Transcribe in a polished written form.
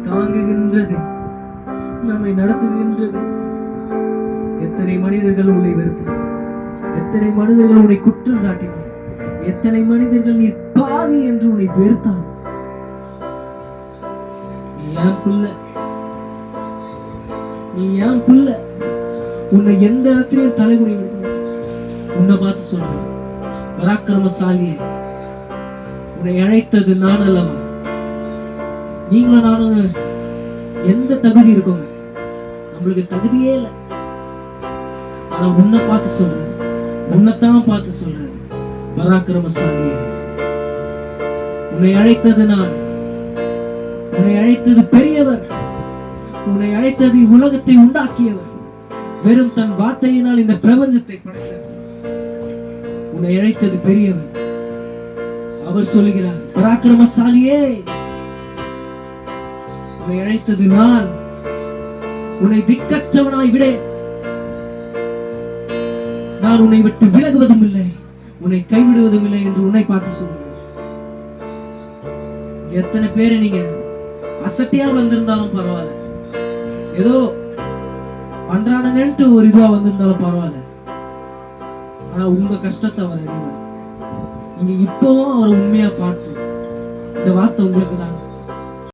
தாங்குகின்றது, நம்மை நடத்துகின்றது. எத்தனை மனிதர்கள் உன்னை வெறுத்தார், எத்தனை மனிதர்கள் உன்னை குற்றம் சாட்டினார், எத்தனை மனிதர்கள் நீ பாவி என்று உன்னை வெறுத்தான். நீ ஏன் பிள்ளை, நீ ஏன் பிள்ளை, உன்னை எந்த இடத்திலையும் தலைகுனி விடணும். உன்னை பார்த்து சொல்ற பராக்கிரமசாலியே, உன்னை அழைத்தது நான் அல்லவா. நீங்களும் நானும் எந்த தகுதி இருக்கோங்க? நம்மளுக்கு தகுதியே இல்லை. ஆனா உன்னை பார்த்து சொல்ற, உன்னைத்தான் பார்த்து சொல்ற பராக்கிரமசாலியே, உன்னை அழைத்தது நான், உன்னை அழைத்தது பெரியவர், உன்னை அழைத்தது உலகத்தை உண்டாக்கியவர், வெறும் தன் வார்த்தையினால் இந்த பிரபஞ்சத்தை படைத்தவர். உன்னை அழைத்தது பெரியவர். அவர் சொல்லுகிறார், பராக்கிரமசாலியே, உன்னை அழைத்தது நான், உன்னை திக்கற்றவனாய் விடேன். நான் உன்னை விட்டு விலகுவதும் இல்லை, உன்னை கைவிடுவதும் இல்லை என்று உன்னை பார்த்து சொல்லுங்க. எத்தனை பேரை நீங்க அசட்டியா வந்திருந்தாலும் பரவாயில்ல, ஏதோ பண்றானுங்கன்ட்டு ஒரு இதுவா வந்திருந்தாலும் பரவாயில்ல, ஆனா உங்க கஷ்டத்தை அவர் அறிவார். நீங்க இப்பவும் அவரை உண்மையா பார்த்து, இந்த வார்த்தை உங்களுக்கு தான்.